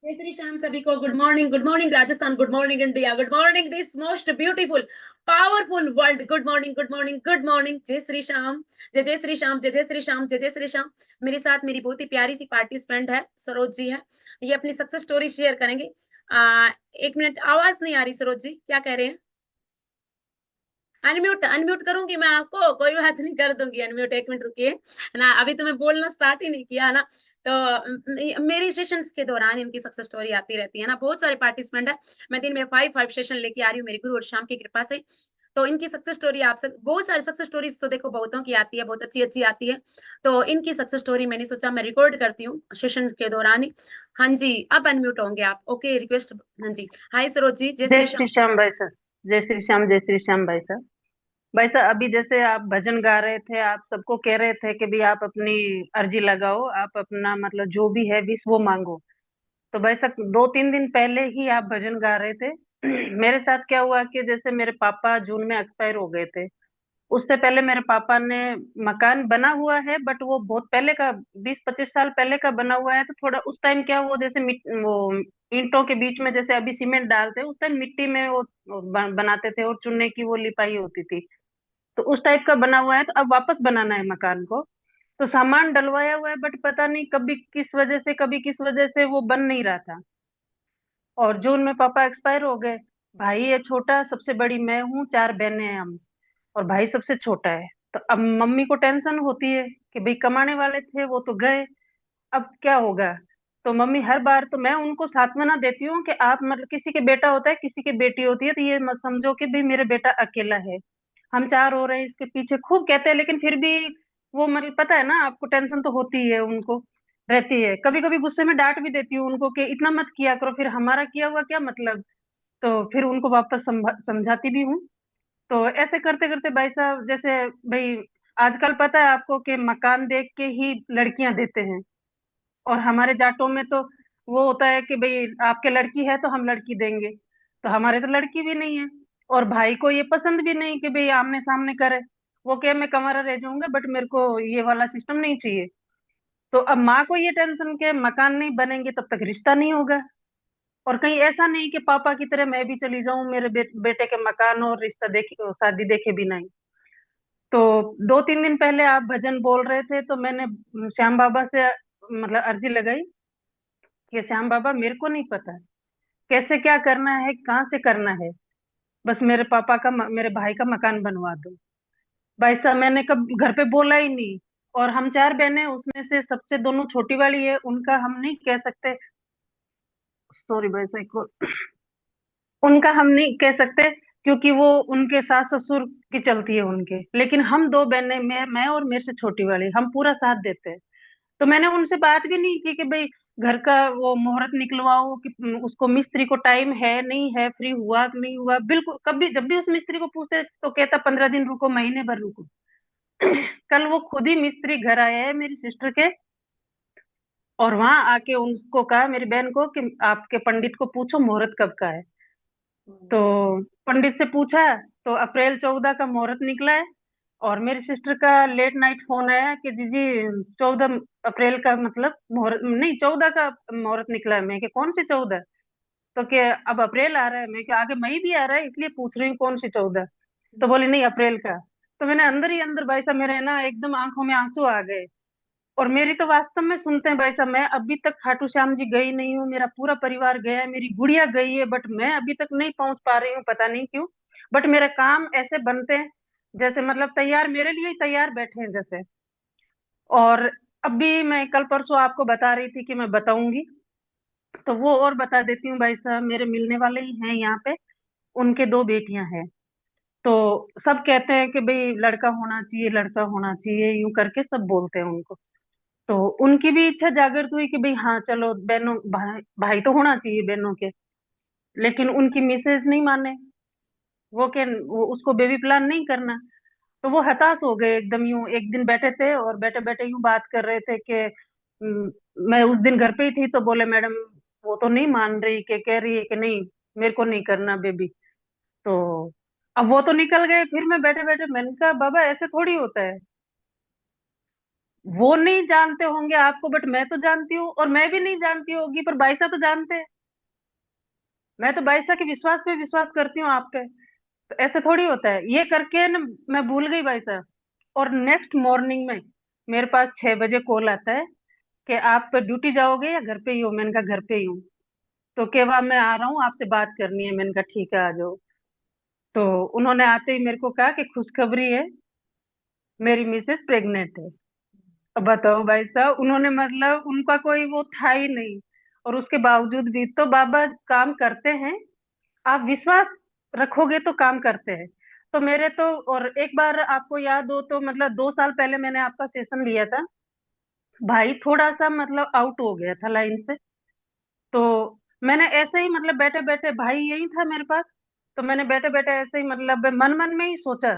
जय श्री श्याम सभी को। Good morning Rajasthan, good morning India, good morning this most beautiful powerful world. Good morning, good morning, good morning. जय श्री श्याम, जय जय श्री श्याम, जय जय श्री श्याम, जय जय श्री श्याम। मेरे साथ मेरी बहुत ही प्यारी सी पार्टिसिपेंट है, सरोज जी है। ये अपनी सक्सेस स्टोरी शेयर करेंगे। एक मिनट, आवाज नहीं आ रही सरोज जी, क्या कह रहे हैं? अनम्यूट अनम्यूट करूंगी मैं आपको, कोई बात नहीं, कर दूंगी अनम्यूट। एक मिनट रुकिए, है ना, अभी तो मैं बोलना स्टार्ट ही नहीं किया है ना। तो मेरी सेशंस के दौरान इनकी सक्सेस स्टोरी आती रहती है ना, बहुत सारे पार्टिसिपेंट है। मैं दिन में फाइव फाइव सेशन लेके आ रही हूँ मेरी गुरु और शाम की कृपा से। तो इनकी सक्सेस स्टोरी आप सब, बहुत सारी सक्सेस स्टोरीज तो देखो बहुतों की आती है, बहुत अच्छी अच्छी आती है। तो इनकी सक्सेस स्टोरी मैंने सोचा मैं रिकॉर्ड करती हूँ सेशन के दौरान ही। हाँ जी, अब अनम्यूट होंगे आप, ओके, रिक्वेस्ट। हाँ जी, हाय सरोज जी, जय जय श्री श्री श्याम। श्याम भाई साहब। जय श्री श्याम, जय श्री श्याम भाई साहब। भाई साहब, अभी जैसे आप भजन गा रहे थे, आप सबको कह रहे थे कि भाई आप अपनी अर्जी लगाओ, आप अपना मतलब जो भी है विश वो मांगो। तो भाई साहब, 2-3 दिन पहले ही आप भजन गा रहे थे। मेरे साथ क्या हुआ कि जैसे मेरे पापा जून में एक्सपायर हो गए थे। उससे पहले मेरे पापा ने मकान बना हुआ है, बट वो बहुत पहले का, 20-25 साल पहले का बना हुआ है। तो थोड़ा उस टाइम क्या, वो जैसे वो ईंटों के बीच में जैसे अभी सीमेंट डालते हैं, उस टाइम मिट्टी में वो बनाते थे और चूने की वो लिपाई होती थी। तो उस टाइप का बना हुआ है, तो अब वापस बनाना है मकान को। तो सामान डलवाया हुआ है, बट पता नहीं कभी किस वजह से, कभी किस वजह से वो बन नहीं रहा था। और जून में पापा एक्सपायर हो गए। भाई है छोटा, सबसे बड़ी मैं हूँ, 4 बहनें हैं हम, और भाई सबसे छोटा है। तो अब मम्मी को टेंशन होती है कि भाई कमाने वाले थे वो तो गए, अब क्या होगा। तो मम्मी हर बार, तो मैं उनको सांत्वना देती हूँ कि आप मतलब, किसी के बेटा होता है, किसी की बेटी होती है, तो ये मत समझो कि भाई मेरे बेटा अकेला है, हम 4 हो रहे हैं इसके पीछे, खूब कहते हैं, लेकिन फिर भी वो मतलब पता है ना, आपको टेंशन तो होती है उनको, रहती है। कभी कभी गुस्से में डांट भी देती हूँ उनको कि इतना मत किया करो, फिर हमारा किया हुआ क्या मतलब। तो फिर उनको वापस समझाती भी हूँ। तो ऐसे करते करते भाई साहब, जैसे भाई आजकल पता है आपको कि मकान देख के ही लड़कियां देते हैं। और हमारे जाटों में तो वो होता है कि भाई आपके लड़की है तो हम लड़की देंगे। तो हमारे तो लड़की भी नहीं है। और भाई को ये पसंद भी नहीं कि भाई आमने सामने करे। वो क्या, मैं कमरा रह जाऊंगा, बट मेरे को ये वाला सिस्टम नहीं चाहिए। तो अब माँ को ये टेंशन के मकान नहीं बनेंगे तब तक रिश्ता नहीं होगा। और कहीं ऐसा नहीं कि पापा की तरह मैं भी चली जाऊं, मेरे बेटे के मकान और रिश्ता देखे, शादी देखे भी नहीं। तो 2-3 दिन पहले आप भजन बोल रहे थे, तो मैंने श्याम बाबा से मतलब अर्जी लगाई कि श्याम बाबा, मेरे को नहीं पता कैसे क्या करना है, कहाँ से करना है, बस मेरे पापा का मेरे भाई का मकान बनवा दो। भाई साहब, मैंने कब घर पे बोला ही नहीं। और हम 4 बहनें, उसमें से सबसे दोनों छोटी वाली है, उनका हम नहीं कह सकते। सॉरी भाई साहब उनका हम नहीं कह सकते, क्योंकि वो उनके सास ससुर की चलती है उनके। लेकिन हम 2 बहनें, मैं और मेरे से छोटी वाली, हम पूरा साथ देते हैं। तो मैंने उनसे बात भी नहीं की कि भाई घर का वो मुहूर्त निकलवाओ, कि उसको मिस्त्री को टाइम है नहीं है, फ्री हुआ कि नहीं हुआ। बिल्कुल, कभी जब भी उस मिस्त्री को पूछते तो कहता 15 दिन रुको, महीने भर रुको। कल वो खुद ही मिस्त्री घर आया है मेरी सिस्टर के, और वहां आके उनको कहा, मेरी बहन को, कि आपके पंडित को पूछो मुहूर्त कब का है। तो पंडित से पूछा, तो अप्रैल 14 का मुहूर्त निकला है। और मेरी सिस्टर का लेट नाइट फोन आया कि दीदी 14 अप्रैल का मतलब मुहूर्त नहीं, 14 का मुहूर्त निकला है। मैं कि कौन सी 14? तो क्या अब अप्रैल आ रहा है? मैं कि आगे मई भी आ रहा है, इसलिए पूछ रही हूँ कौन सी 14। तो बोले नहीं, अप्रैल का। तो मैंने अंदर ही अंदर भाई साहब, मेरे ना एकदम आंखों में आंसू आ गए। और मेरी तो वास्तव में, सुनते हैं भाई साहब, मैं अभी तक खाटू श्याम जी गई नहीं हूँ, मेरा पूरा परिवार गया है, मेरी गुड़िया गई है, बट मैं अभी तक नहीं पहुंच पा रही हूँ, पता नहीं क्यों। बट मेरे काम ऐसे बनते हैं जैसे मतलब तैयार, मेरे लिए ही तैयार बैठे हैं जैसे। और अभी मैं कल परसों आपको बता रही थी कि मैं बताऊंगी, तो वो और बता देती हूँ भाई साहब, मेरे मिलने वाले ही हैं यहाँ पे, उनके 2 बेटियां हैं। तो सब कहते हैं कि भाई लड़का होना चाहिए, लड़का होना चाहिए, यूं करके सब बोलते हैं उनको। तो उनकी भी इच्छा जागृत हुई कि भाई हाँ चलो, बहनों भाई भाई तो होना चाहिए बहनों के। लेकिन उनकी मिसेज नहीं माने, वो क्या, वो उसको बेबी प्लान नहीं करना। तो वो हताश हो गए एकदम। यूं एक दिन बैठे थे और बैठे बैठे यूं बात कर रहे थे कि "हम्म, मैं उस दिन घर पे ही थी, तो बोले मैडम वो तो नहीं मान रही, कि कह रही है कि नहीं, मेरे को नहीं करना बेबी। तो अब वो तो निकल गए, फिर मैं बैठे बैठे मैंने कहा बाबा ऐसे थोड़ी होता है। वो नहीं जानते होंगे आपको, बट मैं तो जानती हूँ, और मैं भी नहीं जानती होगी पर बाइसा तो जानते हैं। मैं तो बाइसा के विश्वास पे विश्वास करती हूँ आप पे। तो ऐसे थोड़ी होता है ये करके ना। मैं भूल गई बाइसा। और नेक्स्ट मॉर्निंग में मेरे पास 6 बजे कॉल आता है कि आप ड्यूटी जाओगे या घर पे ही हो। मैंने कहा घर पे ही हूँ। तो केवा मैं आ रहा हूँ, आपसे बात करनी है। मैंने कहा ठीक है, आ जाओ। तो उन्होंने आते ही मेरे को कहा कि खुशखबरी है, मेरी मिसेस प्रेग्नेंट है। अब बताओ भाई साहब, उन्होंने मतलब उनका कोई वो था ही नहीं। और उसके बावजूद भी तो बाबा काम करते हैं। आप विश्वास रखोगे तो काम करते हैं। तो मेरे तो, और एक बार आपको याद हो तो मतलब 2 साल पहले मैंने आपका सेशन लिया था। भाई थोड़ा सा मतलब आउट हो गया था लाइन से। तो मैंने ऐसे ही मतलब बैठे बैठे, भाई यही था मेरे पास। तो मैंने बैठे बैठे ऐसे ही मतलब मन मन में ही सोचा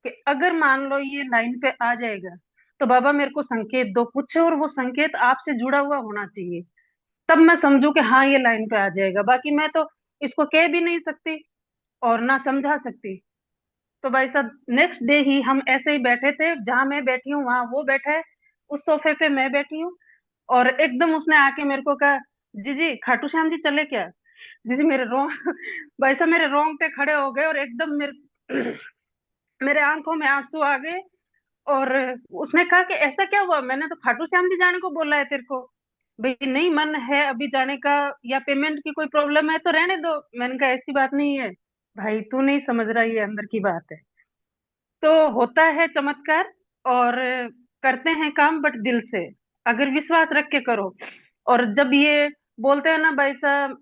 कि अगर मान लो ये लाइन पे आ जाएगा तो बाबा मेरे को संकेत दो कुछ, और वो संकेत आपसे जुड़ा हुआ होना चाहिए। तब मैं समझू कि हाँ ये लाइन पे आ जाएगा। बाकी मैं तो इसको कह भी नहीं सकती और ना समझा सकती। तो भाई साहब नेक्स्ट डे ही हम ऐसे ही बैठे थे, जहां मैं बैठी हूँ वहां वो बैठा है, उस सोफे पे मैं बैठी हूँ। और एकदम उसने आके मेरे को कहा, जी जी खाटू श्याम जी चले क्या। जी जी मेरे रोंग भाई साहब मेरे रोंगटे खड़े हो गए, और एकदम मेरे मेरे आंखों में आंसू आ गए। और उसने कहा कि ऐसा क्या हुआ, मैंने तो खाटू श्याम जी जाने को बोला है तेरे को। भाई नहीं मन है अभी जाने का, या पेमेंट की कोई प्रॉब्लम है तो रहने दो। मैंने कहा ऐसी बात नहीं है। भाई तू नहीं समझ रहा, ये अंदर की बात है। तो होता है चमत्कार। और करते हैं काम बट दिल से, अगर विश्वास रख के करो। और जब ये बोलते हैं ना भाई साहब,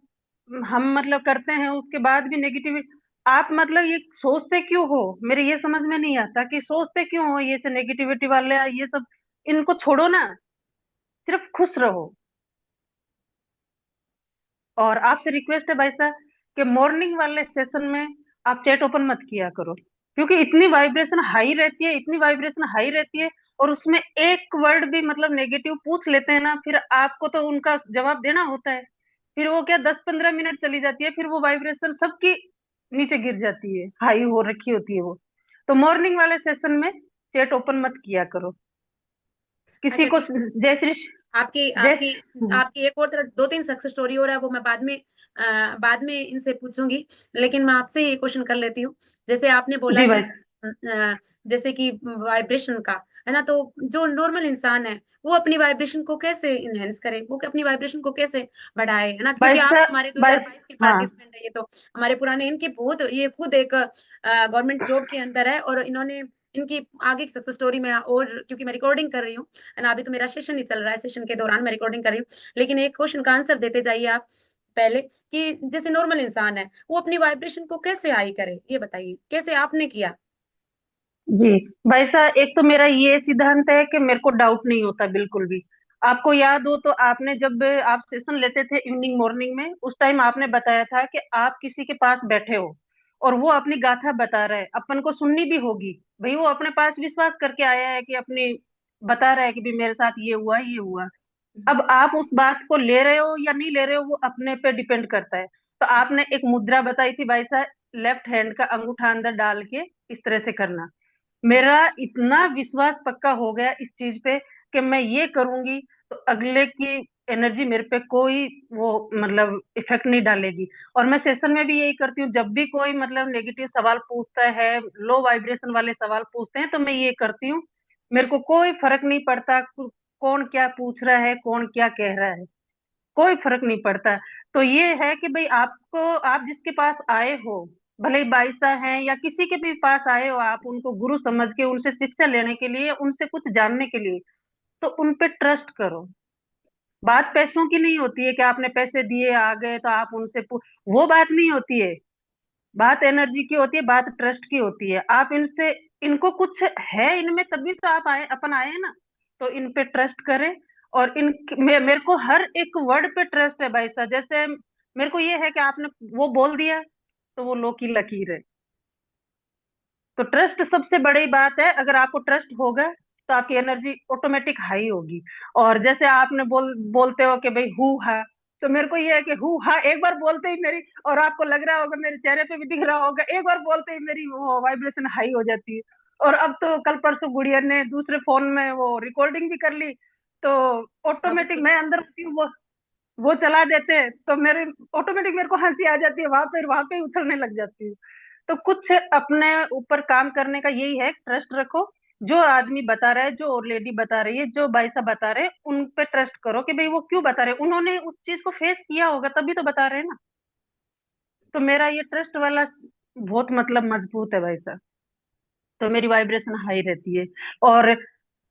हम मतलब करते हैं उसके बाद भी नेगेटिव, आप मतलब ये सोचते क्यों हो, मेरे ये समझ में नहीं आता कि सोचते क्यों हो ये सब नेगेटिविटी वाले ये सब। इनको छोड़ो ना, सिर्फ खुश रहो। और आपसे रिक्वेस्ट है भाई साहब कि मॉर्निंग वाले सेशन में आप चैट ओपन मत किया करो, क्योंकि इतनी वाइब्रेशन हाई रहती है, इतनी वाइब्रेशन हाई रहती है। और उसमें एक वर्ड भी मतलब नेगेटिव पूछ लेते हैं ना, फिर आपको तो उनका जवाब देना होता है। फिर वो क्या 10-15 मिनट चली जाती है, फिर वो वाइब्रेशन सबकी नीचे गिर जाती है, हाई हो रखी होती है वो। तो मॉर्निंग वाले सेशन में चैट ओपन मत किया करो किसी अच्छा को। ठीक। जय श्री, आपकी जय। आपकी आपकी एक और तरह दो तीन सक्सेस स्टोरी हो रहा है, वो मैं बाद में इनसे पूछूंगी। लेकिन मैं आपसे ये क्वेश्चन कर लेती हूँ। जैसे आपने बोला जी भाई। कि जैसे कि वाइब्रेशन का है ना, तो जो नॉर्मल इंसान है वो अपनी वाइब्रेशन को कैसे इनहेंस करे, वो अपनी वाइब्रेशन को कैसे बढ़ाए, है ना, भाई क्योंकि आप साहब हमारे भाई। 2022 के हाँ। पार्टिसिपेंट है। ये तो हमारे पुराने, इनके बहुत, ये खुद एक गवर्नमेंट जॉब के अंदर है, और इन्होंने इनकी आगे की सक्सेस स्टोरी में, और क्योंकि मैं रिकॉर्डिंग कर रही हूँ ना, अभी तो मेरा सेशन ही चल रहा है, सेशन के दौरान मैं रिकॉर्डिंग कर रही हूँ। लेकिन एक क्वेश्चन का आंसर देते जाइए आप पहले, कि जैसे नॉर्मल इंसान है वो अपनी वाइब्रेशन को कैसे हाई करे, ये बताइए कैसे आपने किया। जी भाई साहब, एक तो मेरा ये सिद्धांत है कि मेरे को डाउट नहीं होता बिल्कुल भी। आपको याद हो तो आपने जब आप सेशन लेते थे इवनिंग मॉर्निंग में, उस टाइम आपने बताया था कि आप किसी के पास बैठे हो और वो अपनी गाथा बता रहा है, अपन को सुननी भी होगी। भाई वो अपने पास विश्वास करके आया है कि अपनी बता रहा है कि भी मेरे साथ ये हुआ ये हुआ। अब आप उस बात को ले रहे हो या नहीं ले रहे हो वो अपने पे डिपेंड करता है। तो आपने एक मुद्रा बताई थी भाई साहब, लेफ्ट हैंड का अंगूठा अंदर डाल के इस तरह से करना। मेरा इतना विश्वास पक्का हो गया इस चीज पे कि मैं ये करूंगी तो अगले की एनर्जी मेरे पे कोई वो मतलब इफेक्ट नहीं डालेगी। और मैं सेशन में भी यही करती हूँ, जब भी कोई मतलब नेगेटिव सवाल पूछता है, लो वाइब्रेशन वाले सवाल पूछते हैं, तो मैं ये करती हूँ। मेरे को कोई फर्क नहीं पड़ता कौन क्या पूछ रहा है, कौन क्या कह रहा है, कोई फर्क नहीं पड़ता। तो ये है कि भाई आपको, आप जिसके पास आए हो, भले ही बाईसा हैं या किसी के भी पास आए हो, आप उनको गुरु समझ के उनसे शिक्षा लेने के लिए, उनसे कुछ जानने के लिए, तो उन पे ट्रस्ट करो। बात पैसों की नहीं होती है कि आपने पैसे दिए आ गए तो आप उनसे वो बात नहीं होती है। बात एनर्जी की होती है, बात ट्रस्ट की होती है। आप इनसे, इनको कुछ है इनमें तभी तो आप आए, अपन आए हैं ना। तो इन पे ट्रस्ट करें। और मेरे को हर एक वर्ड पे ट्रस्ट है भाई साहब। जैसे मेरे को ये है कि आपने वो बोल दिया तो वो लो की लकीर है। तो ट्रस्ट सबसे बड़ी बात है। अगर आपको ट्रस्ट होगा तो आपकी एनर्जी ऑटोमेटिक हाई होगी। और जैसे आपने बोलते हो कि भाई हु हा, तो मेरे को ये है कि हु हा एक बार बोलते ही मेरी, और आपको लग रहा होगा मेरे चेहरे पे भी दिख रहा होगा, एक बार बोलते ही मेरी वो वाइब्रेशन हाई हो जाती है। और अब तो कल परसों गुड़िया ने दूसरे फोन में वो रिकॉर्डिंग भी कर ली, तो ऑटोमेटिक प्रोफेशनल। मैं अंदर होती हूँ, वो चला देते हैं, तो मेरे ऑटोमेटिक मेरे को हंसी आ जाती है, वहां पे ही उछलने लग जाती हूँ। तो कुछ अपने ऊपर काम करने का यही है, ट्रस्ट रखो। जो आदमी बता रहा है, जो लेडी बता रही है, जो भाई साहब बता रहे हैं, उन पे ट्रस्ट करो कि भाई वो क्यों बता रहे हैं, उन्होंने उस चीज को फेस किया होगा तभी तो बता रहे हैं ना। तो मेरा ये ट्रस्ट वाला बहुत मतलब मजबूत है भाई साहब। तो मेरी वाइब्रेशन हाई रहती है। और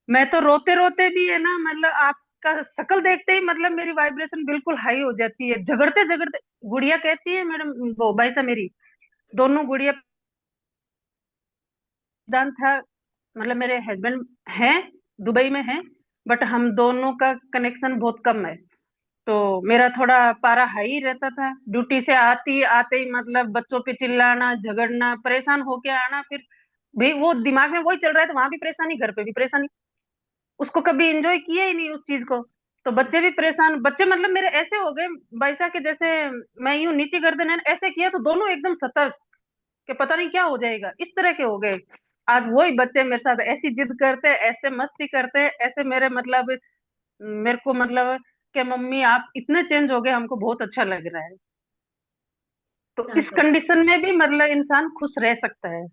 मैं तो रोते रोते भी है ना, मतलब आपका शक्ल देखते ही मतलब मेरी वाइब्रेशन बिल्कुल हाई हो जाती है, झगड़ते झगड़ते। गुड़िया कहती है मैडम, वो भाई साहब मेरी दोनों गुड़िया दान था, मतलब मेरे हस्बैंड हैं दुबई में हैं, बट हम दोनों का कनेक्शन बहुत कम है। तो मेरा थोड़ा पारा हाई रहता था, ड्यूटी से आती आते ही मतलब बच्चों पे चिल्लाना, झगड़ना, परेशान होके आना, फिर भी वो दिमाग में वही चल रहा है, तो वहां भी परेशानी, घर पे भी परेशानी। उसको कभी एंजॉय किया ही नहीं उस चीज को। तो बच्चे भी परेशान, बच्चे मतलब मेरे ऐसे हो गए बैसा के जैसे मैं यूं नीचे गर्दन है ऐसे किया तो दोनों एकदम सतर्क, कि पता नहीं क्या हो जाएगा, इस तरह के हो गए। आज वही बच्चे मेरे साथ ऐसी जिद करते हैं, ऐसे मस्ती करते हैं, ऐसे मेरे मतलब मेरे को मतलब कि मम्मी आप इतने चेंज हो गए, हमको बहुत अच्छा लग रहा है। तो इस शांत हो। कंडीशन में भी मतलब इंसान खुश रह सकता है।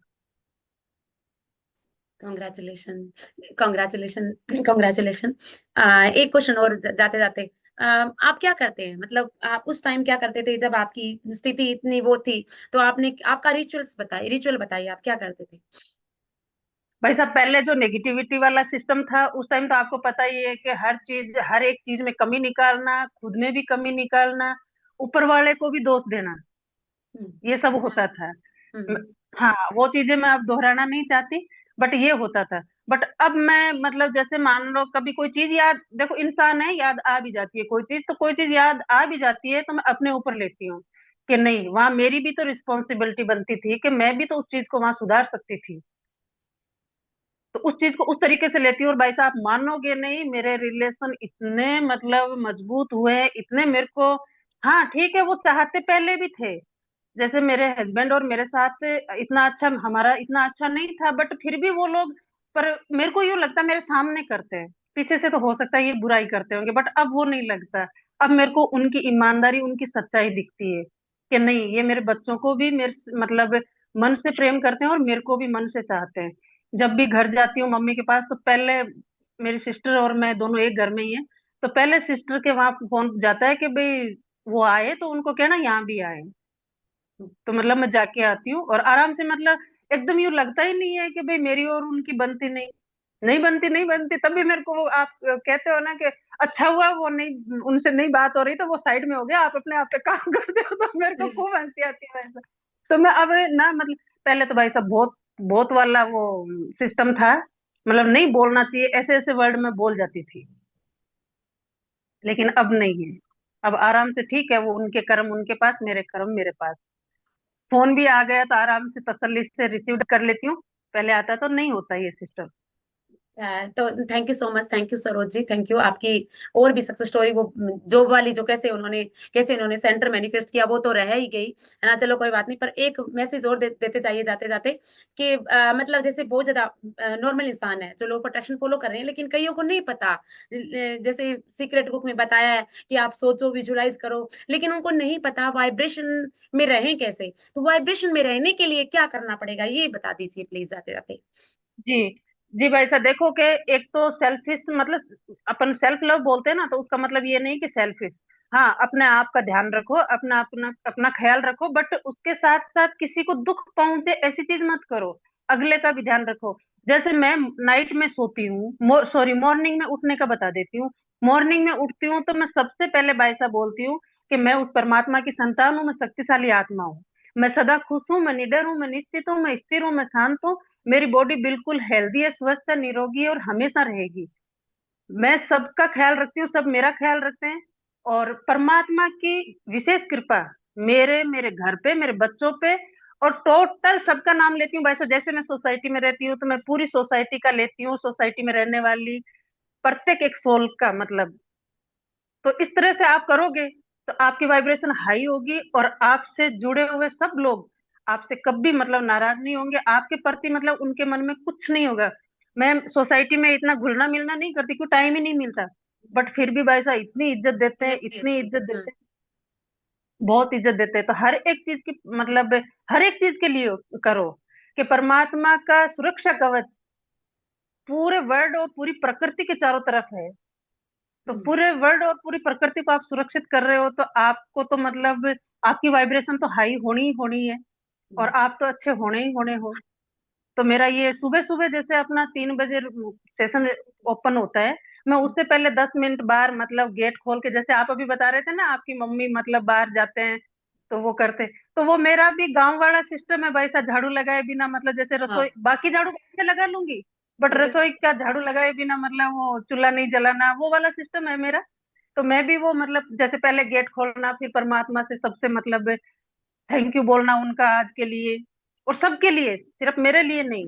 Congratulation, congratulation, congratulation. एक क्वेश्चन और जाते जाते, आप क्या करते हैं, मतलब आप उस टाइम क्या करते थे जब आपकी स्थिति इतनी वो थी? तो आपने आपका रिचुअल बताइए, आप क्या करते थे? भाई साहब पहले जो नेगेटिविटी वाला सिस्टम था उस टाइम तो आपको पता ही है कि हर चीज, हर एक चीज में कमी निकालना, खुद में भी कमी निकालना, ऊपर वाले को भी दोष देना, हम्म। ये सब होता था। म- हम्म। हाँ, वो चीजें मैं अब दोहराना नहीं चाहती, बट ये होता था। बट अब मैं मतलब जैसे मान लो कभी कोई चीज याद, देखो इंसान है, याद आ भी जाती है कोई चीज, तो कोई चीज याद आ भी जाती है तो मैं अपने ऊपर लेती हूँ कि नहीं, वहां मेरी भी तो रिस्पॉन्सिबिलिटी बनती थी कि मैं भी तो उस चीज को वहां सुधार सकती थी। तो उस चीज को उस तरीके से लेती हूँ। और भाई साहब मानोगे नहीं, मेरे रिलेशन इतने मतलब मजबूत हुए हैं, इतने मेरे को। हाँ ठीक है, वो चाहते पहले भी थे, जैसे मेरे हस्बैंड और मेरे साथ इतना अच्छा, हमारा इतना अच्छा नहीं था, बट फिर भी वो लोग, पर मेरे को यूं लगता मेरे सामने करते हैं, पीछे से तो हो सकता है ये बुराई करते होंगे, बट अब वो नहीं लगता। अब मेरे को उनकी ईमानदारी, उनकी सच्चाई दिखती है कि नहीं, ये मेरे बच्चों को भी मेरे मतलब मन से प्रेम करते हैं और मेरे को भी मन से चाहते हैं। जब भी घर जाती हूँ मम्मी के पास, तो पहले मेरी सिस्टर और मैं दोनों एक घर में ही है, तो पहले सिस्टर के वहां फोन जाता है कि भाई वो आए तो उनको कहना यहाँ भी आए। तो मतलब मैं जाके आती हूँ और आराम से, मतलब एकदम यूं लगता ही नहीं है कि भाई मेरी और उनकी बनती नहीं, नहीं बनती, नहीं बनती। तभी मेरे को वो आप कहते हो ना कि अच्छा हुआ वो नहीं, उनसे नहीं बात हो रही तो वो साइड में हो गया, आप अपने आप पे काम करते हो, तो मेरे को खूब हंसी आती है वैसे। तो मैं अब ना मतलब, पहले तो भाई साहब बहुत बहुत वाला वो सिस्टम था, मतलब नहीं बोलना चाहिए ऐसे ऐसे वर्ड में बोल जाती थी, लेकिन अब नहीं है। अब आराम से, ठीक है, वो उनके कर्म उनके पास, मेरे कर्म मेरे पास। फोन भी आ गया तो आराम से तसल्ली से रिसीव कर लेती हूँ, पहले आता तो नहीं होता ये सिस्टम। तो thank you so much, thank you Saroj ji, thank you. आपकी और भी सक्सेस स्टोरी, वो जॉब वाली जो कैसे उन्होंने सेंटर मैनिफेस्ट किया, वो तो रह ही गई, है ना। चलो कोई बात नहीं, पर एक मैसेज और देते जाइए जाते जाते, कि मतलब जैसे बहुत ज्यादा नॉर्मल इंसान है जो लो प्रोटेक्शन फॉलो कर रहे हैं, लेकिन कईयों को नहीं पता। जैसे सीक्रेट बुक में बताया है कि आप सोचो, विजुलाइज करो, लेकिन उनको नहीं पता वाइब्रेशन में रहें कैसे। तो वाइब्रेशन में रहने के लिए क्या करना पड़ेगा, ये बता दीजिए प्लीज जाते जाते। जी, जी भाई साहब देखो कि एक तो सेल्फिश मतलब, अपन सेल्फ लव बोलते हैं ना, तो उसका मतलब ये नहीं कि सेल्फिश। हाँ, अपने आप का ध्यान रखो, अपना अपना अपना ख्याल रखो, बट उसके साथ साथ किसी को दुख पहुंचे ऐसी चीज मत करो, अगले का भी ध्यान रखो। जैसे मैं नाइट में सोती हूँ, सॉरी मॉर्निंग में उठने का बता देती हूँ। मॉर्निंग में उठती हूँ तो मैं सबसे पहले भाई साहब बोलती हूँ कि मैं उस परमात्मा की संतान हूँ, मैं शक्तिशाली आत्मा हूँ, मैं सदा खुश हूँ, मैं निडर हूँ, मैं निश्चित हूँ, मैं स्थिर हूँ, मैं शांत हूँ, मेरी बॉडी बिल्कुल हेल्दी है, स्वस्थ है, निरोगी है और हमेशा रहेगी। मैं सबका ख्याल रखती हूँ, सब मेरा ख्याल रखते हैं। और परमात्मा की विशेष कृपा मेरे मेरे घर पे, मेरे बच्चों पे, और टोटल सबका नाम लेती हूँ। वैसे जैसे मैं सोसाइटी में रहती हूँ तो मैं पूरी सोसाइटी का लेती हूँ, सोसाइटी में रहने वाली प्रत्येक एक सोल का मतलब। तो इस तरह से आप करोगे तो आपकी वाइब्रेशन हाई होगी और आपसे जुड़े हुए सब लोग आपसे कभी मतलब नाराज नहीं होंगे, आपके प्रति मतलब उनके मन में कुछ नहीं होगा। मैं सोसाइटी में इतना घुलना मिलना नहीं करती, क्यों टाइम ही नहीं मिलता। बट फिर भी भाई साहब इतनी इज्जत देते ये हैं, अच्छी इतनी अच्छी। इज्जत देते हैं, बहुत इज्जत देते हैं। तो हर एक चीज की मतलब हर एक चीज के लिए करो कि परमात्मा का सुरक्षा कवच पूरे वर्ल्ड और पूरी प्रकृति के चारों तरफ है। तो हम्म, पूरे वर्ल्ड और पूरी प्रकृति को आप सुरक्षित कर रहे हो, तो आपको तो मतलब आपकी वाइब्रेशन तो हाई होनी ही होनी है, और हम्म, आप तो अच्छे होने ही होने हो। तो मेरा ये सुबह सुबह जैसे अपना 3 बजे सेशन ओपन होता है, मैं उससे पहले 10 मिनट बाहर मतलब गेट खोल के, जैसे आप अभी बता रहे थे ना आपकी मम्मी मतलब बाहर जाते हैं तो वो करते, तो वो मेरा भी गांव वाला सिस्टम है भाई साहब। झाड़ू लगाए बिना मतलब जैसे रसोई, हाँ, बाकी झाड़ू बाद में लगा लूंगी, बट ठीक है। रसोई का झाड़ू लगाए बिना मतलब वो चूल्हा नहीं जलाना, वो वाला सिस्टम है मेरा। तो मैं भी वो मतलब जैसे पहले गेट खोलना, फिर परमात्मा से सबसे मतलब थैंक यू बोलना उनका आज के लिए, और सबके लिए, सिर्फ मेरे लिए नहीं,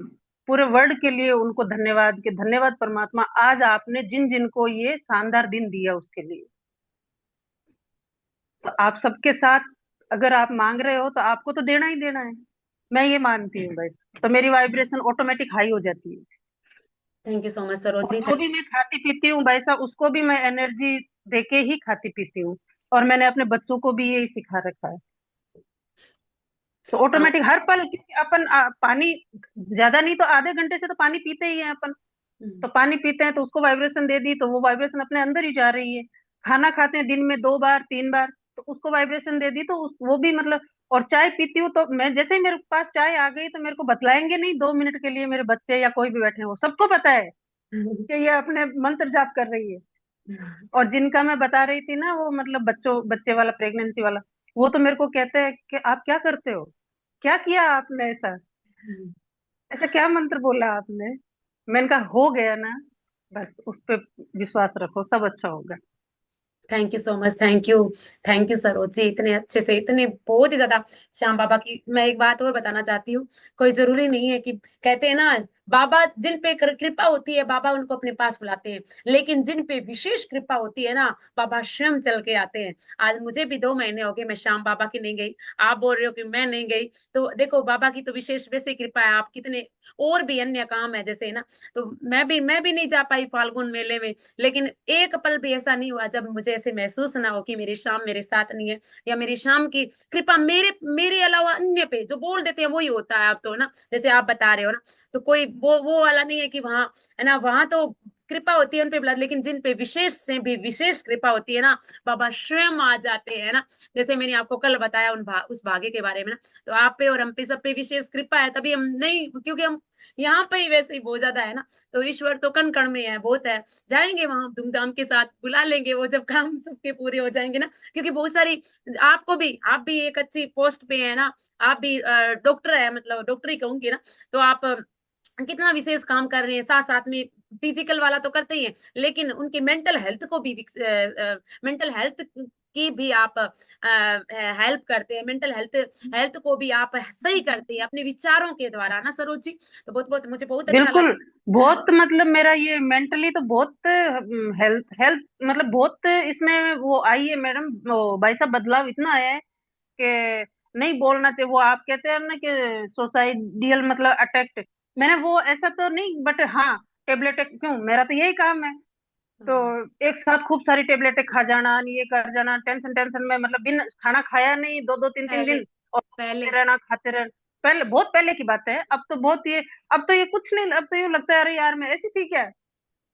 पूरे वर्ल्ड के लिए उनको धन्यवाद, कि धन्यवाद परमात्मा, आज आपने जिन जिन को ये शानदार दिन दिया उसके लिए। तो आप सबके साथ अगर आप मांग रहे हो तो आपको तो देना ही देना है, मैं ये मानती हूँ भाई। तो मेरी वाइब्रेशन ऑटोमेटिक हाई हो जाती है। Thank you so much Saroj और जी। जो भी मैं खाती पीती हूँ भाई साहब, उसको भी मैं एनर्जी देके ही खाती पीती हूँ, और मैंने अपने बच्चों को भी यही सिखा रखा है। तो हाँ। ऑटोमेटिक हर पल, क्योंकि अपन पानी ज्यादा नहीं तो आधे घंटे से तो पानी पीते ही हैं अपन। हम्म, तो पानी पीते हैं तो उसको वाइब्रेशन दे दी, तो वो वाइब्रेशन अपने अंदर ही जा रही है। खाना खाते हैं दिन में 2 बार 3 बार, तो उसको वाइब्रेशन दे दी, तो वो भी मतलब। और चाय पीती हूँ तो मैं जैसे ही मेरे पास चाय आ गई, तो मेरे को बतलाएंगे नहीं 2 मिनट के लिए, मेरे बच्चे या कोई भी बैठे हो सबको पता है कि ये अपने मंत्र जाप कर रही है। और जिनका मैं बता रही थी ना वो मतलब बच्चे वाला, प्रेगनेंसी वाला, वो तो मेरे को कहते हैं कि आप क्या करते हो, क्या किया आपने ऐसा, ऐसा क्या मंत्र बोला आपने। मैंने कहा हो गया ना, बस उस पे विश्वास रखो, सब अच्छा होगा। Thank you so much. Thank you Saroj ji, इतने अच्छे से, इतने बहुत ही ज्यादा। श्याम बाबा की मैं एक बात और बताना चाहती हूँ। कोई जरूरी नहीं है कि, कहते हैं ना, बाबा जिन पे कृपा होती है बाबा उनको अपने पास बुलाते हैं, लेकिन जिन पे विशेष कृपा होती है ना, बाबा स्वयं चल के आते हैं। आज मुझे भी 2 महीने हो गए, मैं श्याम बाबा की नहीं गई। आप बोल रहे हो कि मैं नहीं गई, तो देखो बाबा की तो विशेष वैसे कृपा है। आप कितने और भी अन्य काम है जैसे ना, तो मैं भी नहीं जा पाई फाल्गुन मेले में। लेकिन एक पल भी ऐसा नहीं हुआ जब मुझे ऐसे महसूस ना हो कि मेरी शाम मेरे साथ नहीं है, या मेरी शाम की कृपा मेरे मेरे अलावा अन्य पे जो बोल देते हैं वही होता है। अब तो ना जैसे आप बता रहे हो ना, तो कोई वो वाला नहीं है कि वहां, है ना, वहां तो कृपा होती है उन पे बुला, लेकिन जिन पे विशेष से भी विशेष कृपा होती है ना, बाबा स्वयं आ जाते हैं ना। जैसे मैंने आपको कल बताया उस भाग्य के बारे में ना, तो आप पे और हम पे सब पे विशेष कृपा है, तभी हम नहीं, क्योंकि हम यहाँ पे ही वैसे ही बहुत ज्यादा है ना। तो ईश्वर तो कण कण में है, बहुत है। जाएंगे वहां धूमधाम के साथ, बुला लेंगे वो जब काम सबके पूरे हो जाएंगे ना। क्योंकि बहुत सारी, आप भी एक अच्छी पोस्ट पे है ना, आप भी डॉक्टर है, मतलब डॉक्टर ही कहूंगी ना। तो आप कितना विशेष काम कर रहे हैं, साथ साथ में फिजिकल वाला तो करते ही हैं, लेकिन उनकी मेंटल हेल्थ को भी, मेंटल हेल्थ की भी आप हेल्प करते हैं। मेंटल हेल्थ हेल्थ को भी आप सही करते हैं अपने विचारों के द्वारा ना सरोज जी। तो बहुत बहुत मुझे बहुत अच्छा बिल्कुल। लगा। बहुत मतलब मेरा ये मेंटली तो बहुत हेल्थ हेल्थ मतलब बहुत इसमें वो आई है मैडम, वो भाई साहब बदलाव इतना आया है कि नहीं बोलना चाहिए। वो आप कहते हैं ना कि सोसाइडियल मतलब अटैक्ट, मैंने वो ऐसा तो नहीं, बट हाँ टेबलेट क्यों, मेरा तो यही काम है। तो हाँ, एक साथ खूब सारी टेबलेटें खा जाना, ये कर जाना, टेंशन टेंशन में मतलब बिन खाना खाया नहीं 2 2 3 3 दिन, पहले और पहले खाते रहना खाते रहना। पहले बहुत पहले की बात है, अब तो बहुत ये, अब तो ये कुछ नहीं, अब तो यूं लगता है अरे यार मैं ऐसी थी क्या,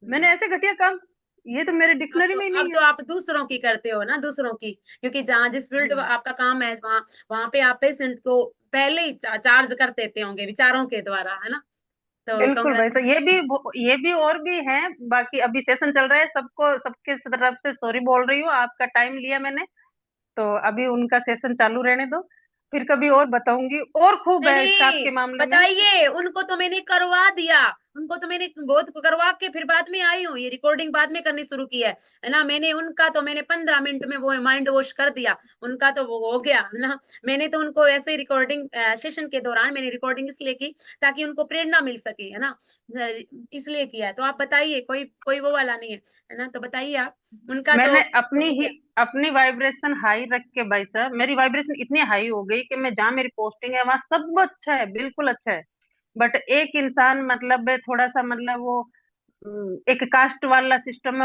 मैंने ऐसे घटिया काम, ये तो मेरे डिक्शनरी में ही अब नहीं तो है। आप दूसरों की करते हो ना, दूसरों की, क्योंकि जहाँ जिस फील्ड हम्म, आपका काम है, वहां वहां पे आप पेशेंट को पहले ही चार्ज कर देते होंगे विचारों के द्वारा, है ना। तो बिल्कुल भाई, तो ये भी और भी हैं। बाकी अभी सेशन चल रहा है, सबको सबके तरफ से सॉरी बोल रही हूँ, आपका टाइम लिया मैंने। तो अभी उनका सेशन चालू रहने दो, फिर कभी और बताऊंगी, और खूब नहीं है स्टाफ नहीं, के मामले में। बताइए, उनको तो मैंने करवा दिया। उनको तो मैंने बहुत करवा के फिर बाद में आई हूँ, ये रिकॉर्डिंग बाद में करनी शुरू की है ना। मैंने उनका तो मैंने 15 मिनट में वो माइंड वॉश कर दिया, उनका तो वो हो गया है ना। मैंने तो उनको ऐसे ही रिकॉर्डिंग सेशन के दौरान मैंने रिकॉर्डिंग इसलिए की ताकि उनको प्रेरणा मिल सके, है ना। इसलिए किया है। तो आप बताइए, कोई कोई वो वाला नहीं है ना, तो बताइए आप, उनका तो मैंने हो गया। अपनी वाइब्रेशन हाई रख के भाई साहब, मेरी वाइब्रेशन इतनी हाई हो गई कि मैं जहाँ मेरी पोस्टिंग है वहां सब अच्छा है, बिल्कुल अच्छा है। बट एक इंसान मतलब थोड़ा सा मतलब वो एक कास्ट वाला सिस्टम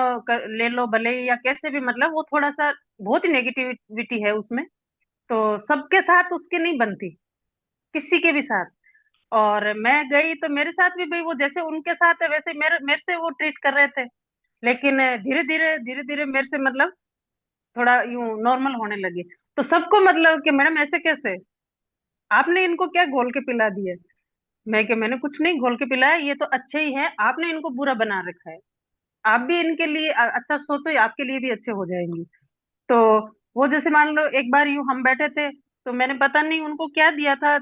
ले लो भले ही, या कैसे भी, मतलब वो थोड़ा सा बहुत ही नेगेटिविटी है उसमें। तो सबके साथ उसकी नहीं बनती, किसी के भी साथ। और मैं गई तो मेरे साथ भी भाई वो जैसे उनके साथ है वैसे मेरे मेरे से वो ट्रीट कर रहे थे। लेकिन धीरे धीरे मेरे से मतलब थोड़ा यूं नॉर्मल होने लगे। तो सबको मतलब कि मैडम ऐसे कैसे, आपने इनको क्या घोल के पिला दिया? मैं कि मैंने कुछ नहीं घोल के पिलाया, ये तो अच्छे ही हैं, आपने इनको बुरा बना रखा है। आप भी इनके लिए अच्छा सोचो, ये आपके लिए भी अच्छे हो जाएंगे। तो वो जैसे मान लो एक बार यूं हम बैठे थे, तो मैंने पता नहीं उनको क्या दिया था,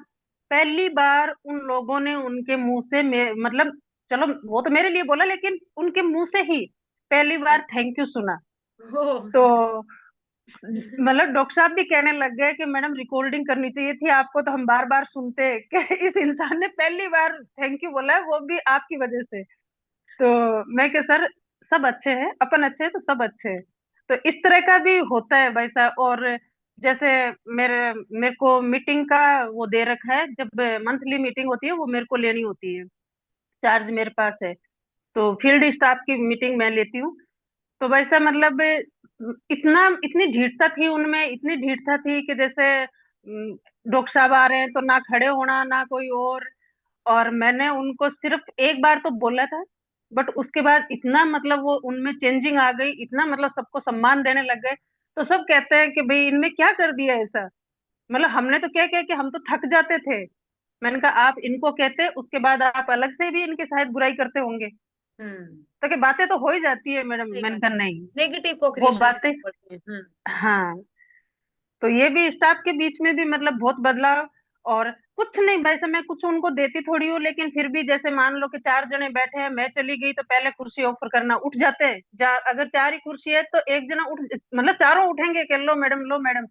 पहली बार उन लोगों ने उनके मुंह से मतलब, चलो वो तो मेरे लिए बोला, लेकिन उनके मुंह से ही पहली बार थैंक यू सुना। हो तो मतलब डॉक्टर साहब भी कहने लग गए कि मैडम रिकॉर्डिंग करनी चाहिए थी आपको, तो हम बार बार सुनते कि इस इंसान ने पहली बार थैंक यू बोला है, वो भी आपकी वजह से। तो मैं क्या सर, सब अच्छे हैं, अपन अच्छे हैं तो सब अच्छे हैं। तो इस तरह का भी होता है भाई साहब। और जैसे मेरे मेरे को मीटिंग का वो दे रखा है, जब मंथली मीटिंग होती है वो मेरे को लेनी होती है, चार्ज मेरे पास है। तो फील्ड स्टाफ की मीटिंग मैं लेती हूँ। तो वैसा मतलब इतना इतनी ढीठता थी उनमें, इतनी ढीठता थी कि जैसे डॉक्टर साहब आ रहे हैं तो ना खड़े होना ना कोई और मैंने उनको सिर्फ एक बार तो बोला था, बट उसके बाद इतना मतलब वो उनमें चेंजिंग आ गई, इतना मतलब सबको सम्मान देने लग गए। तो सब कहते हैं कि भाई इनमें क्या कर दिया ऐसा, मतलब हमने तो क्या किया कि हम तो थक जाते थे। मैंने कहा आप इनको कहते, उसके बाद आप अलग से भी इनकी शायद बुराई करते होंगे। हम्म। तो कि बातें तो हो ही जाती है मैडम। सही मैंने बात कहा है, नहीं, नेगेटिव को वो क्रिएशन बातें, जिसको बोलते हैं। हाँ। तो ये भी स्टाफ के बीच में भी मतलब बहुत बदलाव। और कुछ नहीं भाई साहब, मैं कुछ उनको देती थोड़ी हूँ, लेकिन फिर भी जैसे मान लो कि 4 जने बैठे हैं, मैं चली गई तो पहले कुर्सी ऑफर करना, उठ जाते हैं अगर 4 ही कुर्सी है तो एक जना उठ, मतलब चारों उठेंगे कि लो मैडम लो मैडम।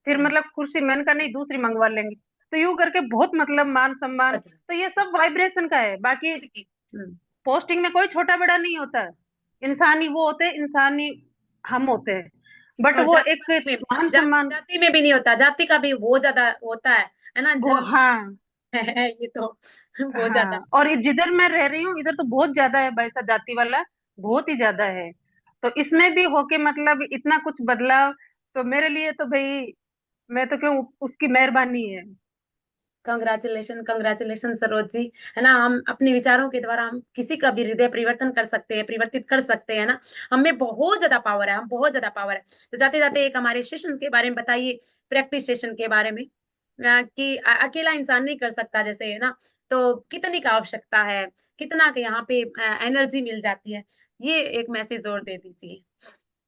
फिर हम्म। मतलब कुर्सी मैंने कहा नहीं, दूसरी मंगवा लेंगे। तो यूं करके बहुत मतलब मान सम्मान। बदला। तो ये सब वाइब्रेशन का है, बाकी ठीक। हम्म। पोस्टिंग में कोई छोटा बड़ा नहीं होता है। इंसानी वो होते हैं, इंसानी हम होते हैं। बट और वो जाति एक पाति में भी, मान जाति सम्मान, जाति में भी नहीं होता, जाति का भी बहुत ज्यादा होता है ना। वो हाँ। है ये तो बहुत ज्यादा। हाँ, और जिधर मैं रह रही हूँ इधर तो बहुत ज्यादा है भाई साहब, जाति वाला बहुत ही ज्यादा है। तो इसमें भी होके मतलब इतना कुछ बदलाव, तो मेरे लिए तो भाई, मैं तो क्यों, उसकी मेहरबानी है। कंग्रेचुलेशन कंग्रेचुलेशन सरोज जी, है ना। हम अपने विचारों के द्वारा हम किसी का भी हृदय परिवर्तन कर सकते हैं, परिवर्तित कर सकते हैं ना। हमें बहुत ज्यादा पावर है, हम बहुत ज्यादा पावर है। तो जाते जाते एक हमारे सेशन के बारे में बताइए, प्रैक्टिस सेशन के बारे में, कि अकेला इंसान नहीं कर सकता जैसे, है ना। तो कितनी का आवश्यकता है, कितना के यहाँ पे एनर्जी मिल जाती है, ये एक मैसेज और दे दीजिए।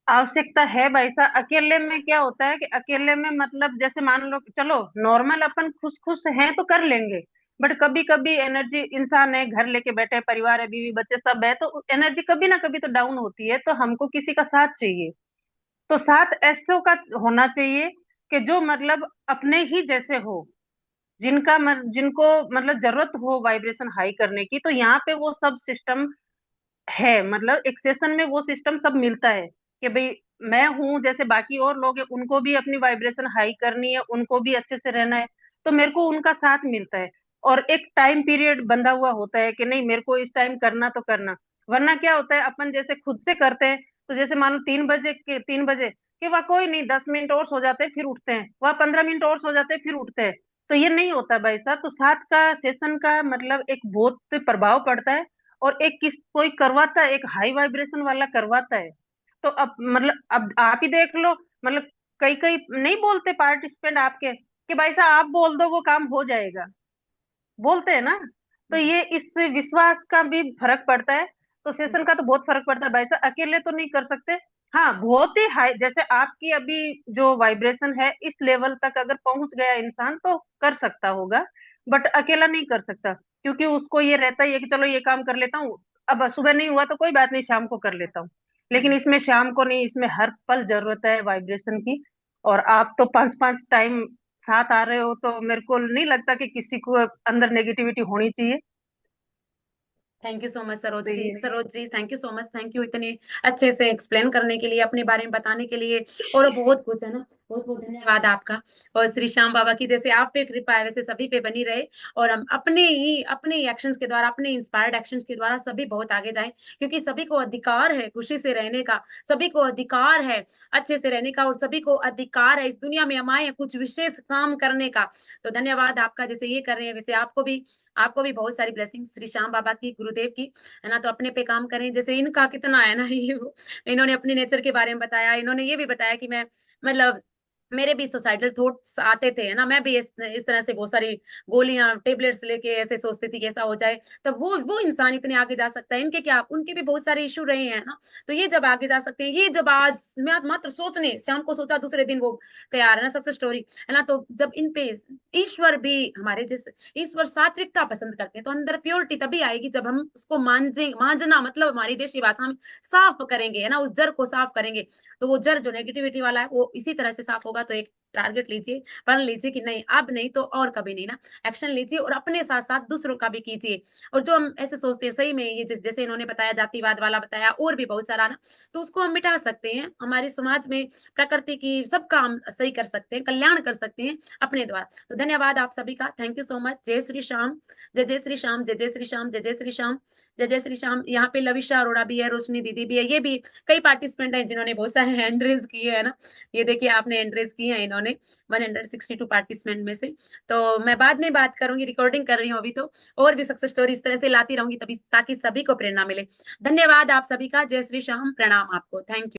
आवश्यकता है भाई साहब। अकेले में क्या होता है कि अकेले में मतलब जैसे मान लो कि चलो नॉर्मल अपन खुश खुश हैं तो कर लेंगे, बट कभी कभी एनर्जी, इंसान है घर लेके बैठे, परिवार है, बीवी बच्चे सब है, तो एनर्जी कभी ना कभी तो डाउन होती है, तो हमको किसी का साथ चाहिए। तो साथ ऐसों का होना चाहिए कि जो मतलब अपने ही जैसे हो, जिनको मतलब जरूरत हो वाइब्रेशन हाई करने की, तो यहाँ पे वो सब सिस्टम है। मतलब एक सेशन में वो सिस्टम सब मिलता है कि भाई मैं हूं जैसे बाकी और लोग हैं, उनको भी अपनी वाइब्रेशन हाई करनी है, उनको भी अच्छे से रहना है, तो मेरे को उनका साथ मिलता है। और एक टाइम पीरियड बंधा हुआ होता है कि नहीं मेरे को इस टाइम करना तो करना। वरना क्या होता है, अपन जैसे खुद से करते हैं, तो जैसे मान लो 3 बजे के 3 बजे कि वह कोई नहीं, 10 मिनट और सो जाते हैं फिर उठते हैं, वह 15 मिनट और सो जाते हैं फिर उठते हैं। तो ये नहीं होता भाई साहब। तो साथ का सेशन का मतलब एक बहुत प्रभाव पड़ता है। और एक किस कोई करवाता है, एक हाई वाइब्रेशन वाला करवाता है। तो अब मतलब अब आप ही देख लो, मतलब कई कई नहीं बोलते पार्टिसिपेंट आपके कि भाई साहब आप बोल दो वो काम हो जाएगा, बोलते हैं ना। तो हम्म। ये इससे विश्वास का भी फर्क पड़ता है। तो सेशन का तो बहुत फर्क पड़ता है भाई साहब, अकेले तो नहीं कर सकते। हाँ बहुत ही हाई, जैसे आपकी अभी जो वाइब्रेशन है इस लेवल तक अगर पहुंच गया इंसान तो कर सकता होगा, बट अकेला नहीं कर सकता। क्योंकि उसको ये रहता ही है कि चलो ये काम कर लेता हूँ, अब सुबह नहीं हुआ तो कोई बात नहीं, शाम को कर लेता हूँ। लेकिन हम्म। इसमें शाम को नहीं, इसमें हर पल जरूरत है वाइब्रेशन की। और आप तो पांच पांच टाइम साथ आ रहे हो, तो मेरे को नहीं लगता कि किसी को अंदर नेगेटिविटी होनी चाहिए। Thank you so much Saroj तो जी, ये Saroj ji thank you so much, thank you इतने अच्छे से एक्सप्लेन करने के लिए, अपने बारे में बताने के लिए। और बहुत कुछ है ना, बहुत बहुत धन्यवाद आपका। और श्री श्याम बाबा की जैसे आप पे कृपा है वैसे सभी पे बनी रहे। और हम अपने ही एक्शंस के द्वारा, अपने इंस्पायर्ड एक्शंस के द्वारा सभी बहुत आगे जाएं। क्योंकि सभी को अधिकार है खुशी से रहने का, सभी को अधिकार है अच्छे से रहने का, और सभी को अधिकार है इस दुनिया में हम आए हैं कुछ विशेष काम करने का। तो धन्यवाद आपका, जैसे ये कर रहे हैं वैसे आपको भी बहुत सारी ब्लेसिंग श्री श्याम बाबा की, गुरुदेव की, है ना। तो अपने पे काम करें, जैसे इनका कितना है ना ये इन्होंने अपने नेचर के बारे में बताया, इन्होंने ये भी बताया कि मैं मतलब मेरे भी सुसाइडल थॉट्स आते थे, है ना। मैं भी इस तरह से बहुत सारी गोलियां टेबलेट्स लेके ऐसे सोचती थी कि ऐसा हो जाए। तब वो इंसान इतने आगे जा सकता है, इनके क्या, उनके भी बहुत सारे इशू रहे हैं ना। तो ये जब आगे जा सकते हैं, ये जब आज मैं मात्र सोचने शाम को सोचा दूसरे दिन वो तैयार है ना, सक्सेस स्टोरी, है ना। तो जब इन पे ईश्वर भी हमारे जैसे, ईश्वर सात्विकता पसंद करते हैं, तो अंदर प्योरिटी तभी आएगी जब हम उसको मांझना मतलब हमारी देशी भाषा में साफ करेंगे, है ना, उस जड़ को साफ करेंगे। तो वो जड़ जो नेगेटिविटी वाला है वो इसी तरह से साफ होगा। तो एक टारगेट लीजिए, पढ़ लीजिए कि नहीं अब नहीं तो और कभी नहीं ना, एक्शन लीजिए और अपने साथ साथ दूसरों का भी कीजिए। और जो हम ऐसे सोचते हैं सही में, ये जैसे इन्होंने बताया जातिवाद वाला बताया, और भी बहुत सारा ना, तो उसको हम मिटा सकते हैं। हमारे समाज में प्रकृति की सबका हम सही कर सकते हैं, कल्याण कर सकते हैं अपने द्वारा। तो धन्यवाद आप सभी का, थैंक यू सो मच। जय श्री श्याम, जय जय श्री श्याम, जय जय श्री श्याम, जय जय श्री श्याम, जय जय श्री श्याम। यहाँ पे लविशा अरोड़ा भी है, रोशनी दीदी भी है, ये भी कई पार्टिसिपेंट हैं जिन्होंने बहुत सारे हैंड रेज किए है ना। ये देखिए आपने हैंड रेज किए हैं इन्होंने, 162 पार्टिसिपेंट में से। तो मैं बाद में बात करूंगी, रिकॉर्डिंग कर रही हूँ अभी तो, और भी सक्सेस स्टोरी इस तरह से लाती रहूंगी तभी, ताकि सभी को प्रेरणा मिले। धन्यवाद आप सभी का, जय श्री श्याम, प्रणाम आपको, थैंक यू।